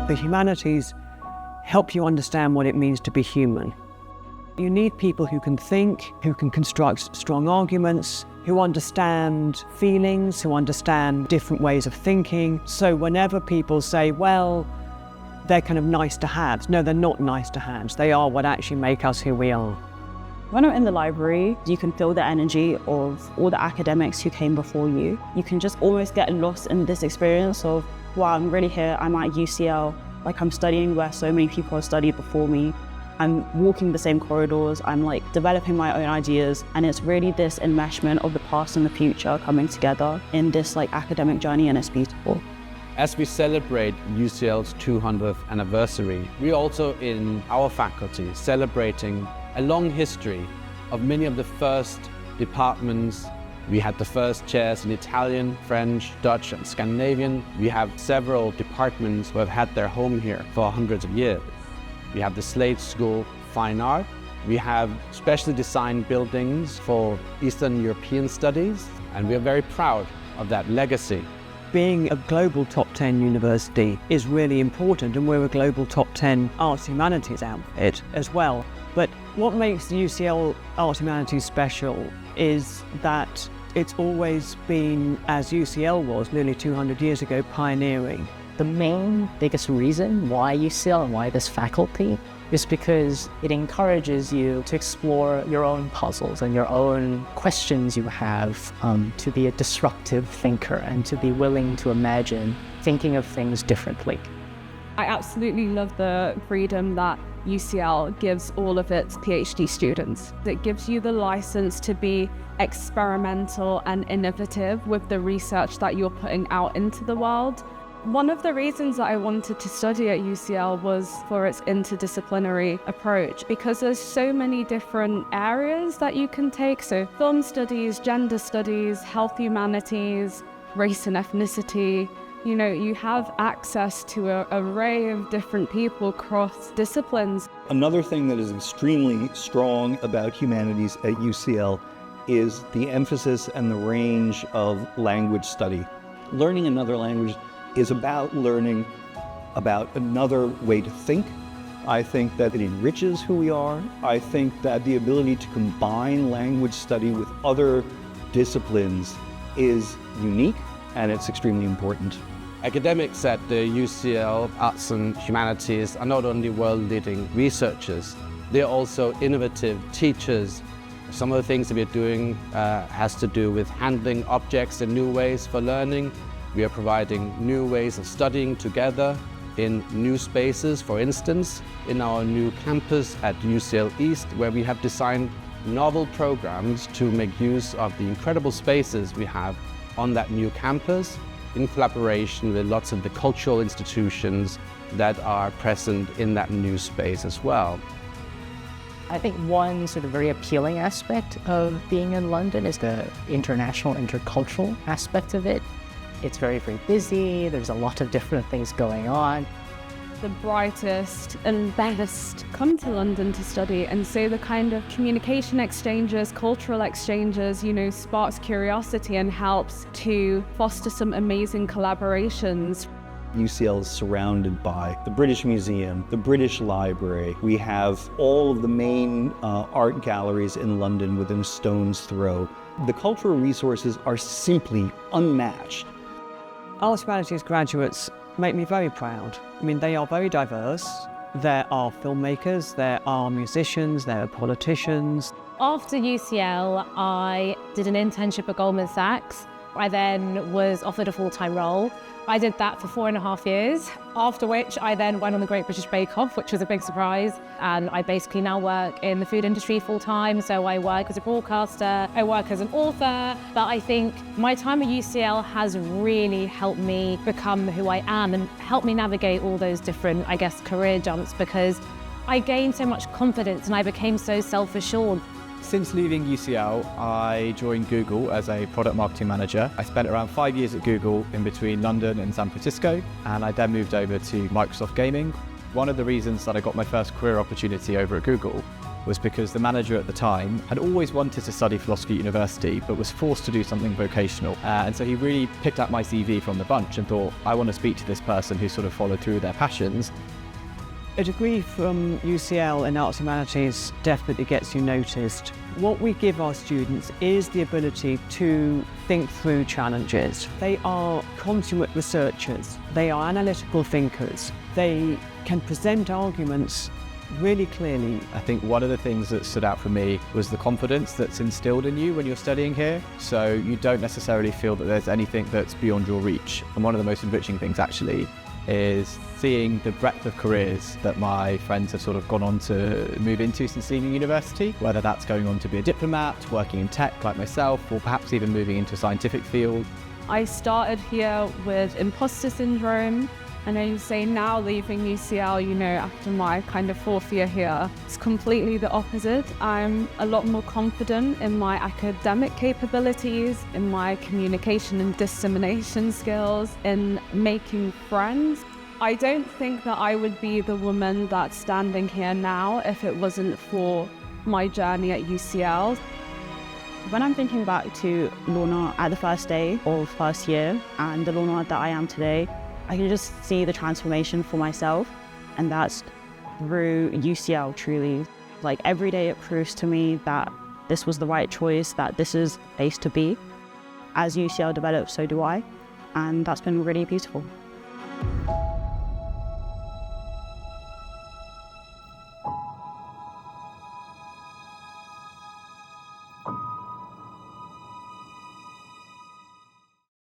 The humanities help you understand what it means to be human. You need people who can think, who can construct strong arguments, who understand feelings, who understand different ways of thinking. So whenever people say, well, they're kind of nice to haves, no, they're not nice to haves. They are what actually make us who we are. When I'm in the library, you can feel the energy of all the academics who came before you. You can just almost get lost in this experience of, wow, I'm really here, I'm at UCL, like I'm studying where so many people have studied before me. I'm walking the same corridors, I'm like developing my own ideas, and it's really this enmeshment of the past and the future coming together in this like academic journey, and it's beautiful. As we celebrate UCL's 200th anniversary, we're also in our faculty celebrating a long history of many of the first departments. We had the first chairs in Italian, French, Dutch, and Scandinavian. We have several departments who have had their home here for hundreds of years. We have the Slade School Fine Art. We have specially designed buildings for Eastern European studies, and we are very proud of that legacy. Being a global top 10 university is really important, and we're a global top 10 arts humanities outfit as well. But what makes the UCL Arts Humanities special is that it's always been, as UCL was nearly 200 years ago, pioneering. The biggest reason why UCL and why this faculty is because it encourages you to explore your own puzzles and your own questions you have, to be a disruptive thinker and to be willing to imagine thinking of things differently. I absolutely love the freedom that UCL gives all of its PhD students. It gives you the license to be experimental and innovative with the research that you're putting out into the world. One of the reasons that I wanted to study at UCL was for its interdisciplinary approach, because there's so many different areas that you can take. So film studies, gender studies, health humanities, race and ethnicity. You know, you have access to an array of different people across disciplines. Another thing that is extremely strong about humanities at UCL is the emphasis and the range of language study. Learning another language is about learning about another way to think. I think that it enriches who we are. I think that the ability to combine language study with other disciplines is unique, and it's extremely important. Academics at the UCL Arts and Humanities are not only world-leading researchers, they're also innovative teachers. Some of the things that we're doing has to do with handling objects in new ways for learning. We are providing new ways of studying together in new spaces. For instance, in our new campus at UCL East, where we have designed novel programs to make use of the incredible spaces we have on that new campus, in collaboration with lots of the cultural institutions that are present in that new space as well. I think one sort of very appealing aspect of being in London is the international, intercultural aspect of it. It's very, very busy. There's a lot of different things going on. The brightest and best come to London to study, and so the kind of communication exchanges, cultural exchanges, you know, sparks curiosity and helps to foster some amazing collaborations. UCL is surrounded by the British Museum, the British Library. We have all of the main art galleries in London within a stone's throw. The cultural resources are simply unmatched. Arts Humanities graduates make me very proud. I mean, they are very diverse. There are filmmakers, there are musicians, there are politicians. After UCL, I did an internship at Goldman Sachs. I then was offered a full-time role. I did that for 4.5 years, after which I then went on the Great British Bake Off, which was a big surprise. And I basically now work in the food industry full-time. So I work as a broadcaster, I work as an author. But I think my time at UCL has really helped me become who I am and helped me navigate all those different, I guess, career jumps, because I gained so much confidence and I became so self-assured. Since leaving UCL, I joined Google as a product marketing manager. I spent around 5 years at Google in between London and San Francisco, and I then moved over to Microsoft Gaming. One of the reasons that I got my first career opportunity over at Google was because the manager at the time had always wanted to study philosophy at university, but was forced to do something vocational. And so he really picked up my CV from the bunch and thought, I want to speak to this person who sort of followed through their passions. A degree from UCL in Arts Humanities definitely gets you noticed. What we give our students is the ability to think through challenges. They are consummate researchers. They are analytical thinkers. They can present arguments really clearly. I think one of the things that stood out for me was the confidence that's instilled in you when you're studying here. So you don't necessarily feel that there's anything that's beyond your reach. And one of the most enriching things actually is seeing the breadth of careers that my friends have sort of gone on to move into since leaving university, whether that's going on to be a diplomat, working in tech like myself, or perhaps even moving into a scientific field. I started here with imposter syndrome, and I would say now leaving UCL, after my kind of 4th year here, it's completely the opposite. I'm a lot more confident in my academic capabilities, in my communication and dissemination skills, in making friends. I don't think that I would be the woman that's standing here now if it wasn't for my journey at UCL. When I'm thinking back to Lorna at the first day of first year and the Lorna that I am today, I can just see the transformation for myself, and that's through UCL truly. Like every day it proves to me that this was the right choice, that this is a place to be. As UCL develops, so do I, and that's been really beautiful.